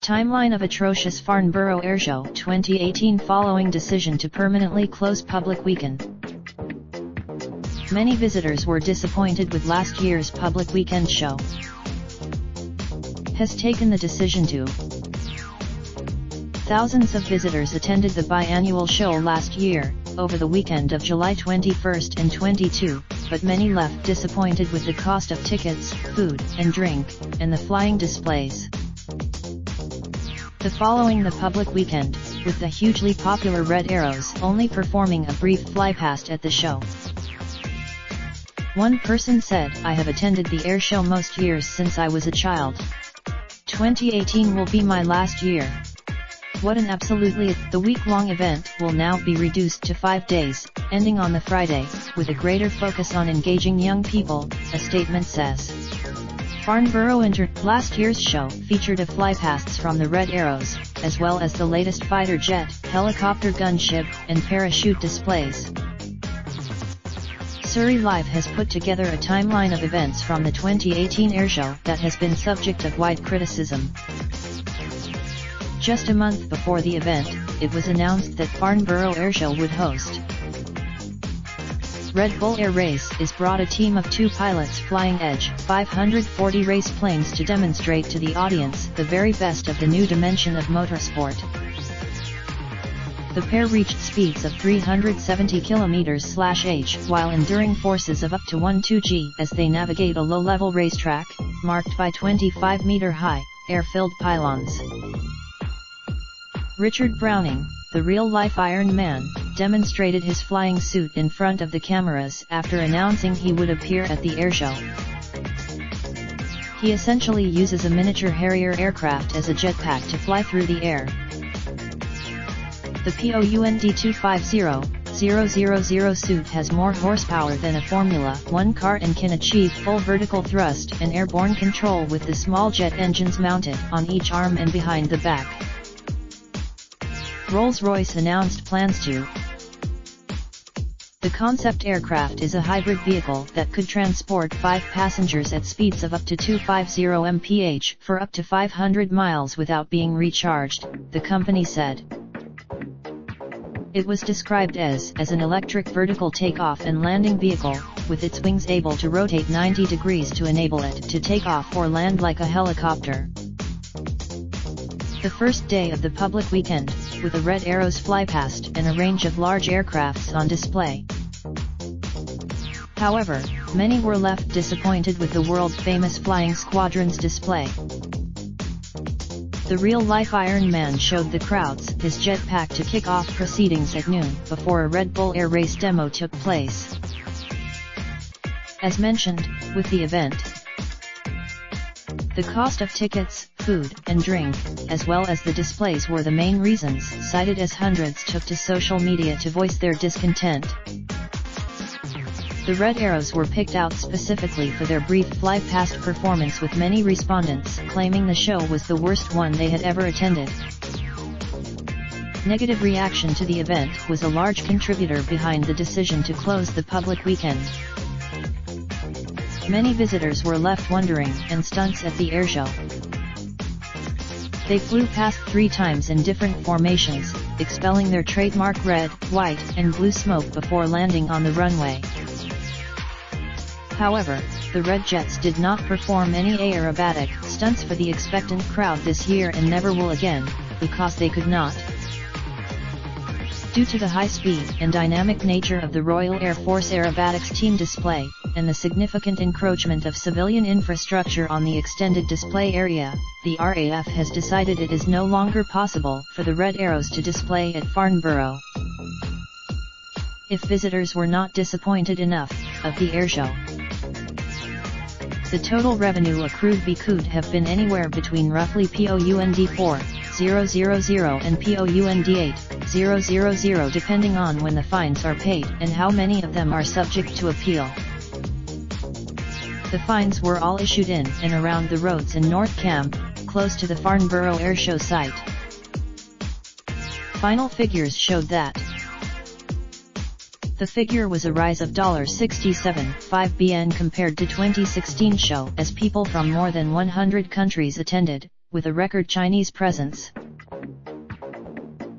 Timeline of atrocious Farnborough Airshow 2018 following decision to permanently close public weekend. Many visitors were disappointed with last year's public weekend show. Has taken the decision to. Thousands of visitors attended the biannual show last year, over the weekend of July 21st and 22, but many left disappointed with the cost of tickets, food and drink, and the flying displays. Following the public weekend, with the hugely popular Red Arrows only performing a brief flypast at the show. One person said, "I have attended the air show most years since I was a child. 2018 will be my last year. What an absolutely." The week-long event will now be reduced to 5 days, ending on the Friday, with a greater focus on engaging young people, a statement says. Farnborough last year's show featured a flypasts from the Red Arrows, as well as the latest fighter jet, helicopter gunship, and parachute displays. Surrey Live has put together a timeline of events from the 2018 airshow that has been subject of wide criticism. Just a month before the event, it was announced that Farnborough Airshow would host Red Bull Air Race is brought a team of 2 pilots flying Edge 540 race planes to demonstrate to the audience the very best of the new dimension of motorsport. The pair reached speeds of 370 km/h while enduring forces of up to 12 G as they navigate a low-level racetrack, marked by 25-meter-high, air-filled pylons. Richard Browning, the real-life Iron Man, demonstrated his flying suit in front of the cameras after announcing he would appear at the airshow. He essentially uses a miniature Harrier aircraft as a jetpack to fly through the air. The POUND 250-000 suit has more horsepower than a Formula 1 car and can achieve full vertical thrust and airborne control with the small jet engines mounted on each arm and behind the back. Rolls-Royce announced plans to. The concept aircraft is a hybrid vehicle that could transport 5 passengers at speeds of up to 250 mph for up to 500 miles without being recharged, the company said. It was described as an electric vertical takeoff and landing vehicle, with its wings able to rotate 90 degrees to enable it to take off or land like a helicopter. The first day of the public weekend, with a Red Arrows flypast and a range of large aircrafts on display. However, many were left disappointed with the world-famous Flying Squadron's display. The real-life Iron Man showed the crowds his jetpack to kick off proceedings at noon before a Red Bull Air Race demo took place. As mentioned, with the event, the cost of tickets, food, and drink, as well as the displays were the main reasons cited as hundreds took to social media to voice their discontent. The Red Arrows were picked out specifically for their brief flypast performance, with many respondents claiming the show was the worst one they had ever attended. Negative reaction to the event was a large contributor behind the decision to close the public weekend. Many visitors were left wondering and stunts at the airshow. They flew past 3 times in different formations, expelling their trademark red, white, and blue smoke before landing on the runway. However, the Red Jets did not perform any aerobatic stunts for the expectant crowd this year and never will again, because they could not. Due to the high speed and dynamic nature of the Royal Air Force Aerobatics team display, and the significant encroachment of civilian infrastructure on the extended display area, the RAF has decided it is no longer possible for the Red Arrows to display at Farnborough. If visitors were not disappointed enough of the airshow, the total revenue accrued could have been anywhere between roughly pound 4,000 and pound 8,000 depending on when the fines are paid and how many of them are subject to appeal. The fines were all issued in and around the roads in North Camp, close to the Farnborough Airshow site. Final figures showed that The figure was a rise of $67.5 BN compared to 2016 show as people from more than 100 countries attended, with a record Chinese presence.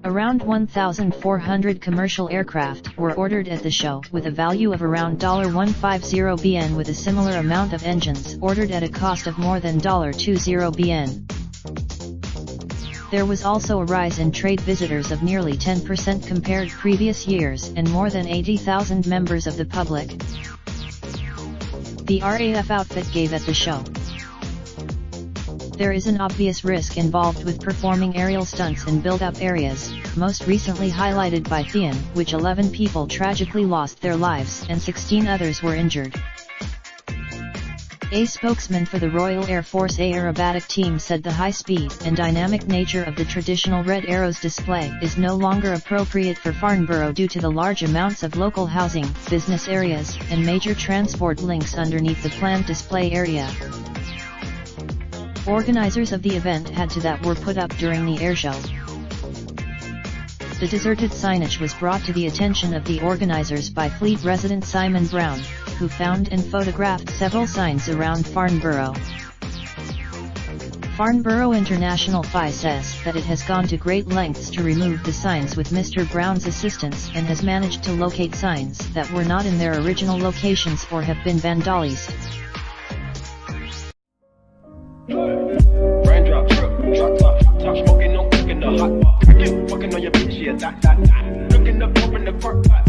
Around 1,400 commercial aircraft were ordered at the show with a value of around $150 BN, with a similar amount of engines ordered at a cost of more than $20 BN. There was also a rise in trade visitors of nearly 10% compared previous years and more than 80,000 members of the public. The RAF outfit gave at the show. There is an obvious risk involved with performing aerial stunts in build-up areas, most recently highlighted by Thien, which 11 people tragically lost their lives and 16 others were injured. A spokesman for the Royal Air Force aerobatic team said the high speed and dynamic nature of the traditional red arrows display is no longer appropriate for Farnborough due to the large amounts of local housing, business areas, and major transport links underneath the planned display area. Organizers of the event had to that were put up during the airshow. The deserted signage was brought to the attention of the organizers by Fleet resident Simon Brown, who found and photographed several signs around Farnborough. Farnborough International FI says that it has gone to great lengths to remove the signs with Mr. Brown's assistance and has managed to locate signs that were not in their original locations or have been vandalized. Raindrop, truck top smoking, no cooking the hot pot. Fucking on your bitch, yeah, that. Looking up, open the park pot.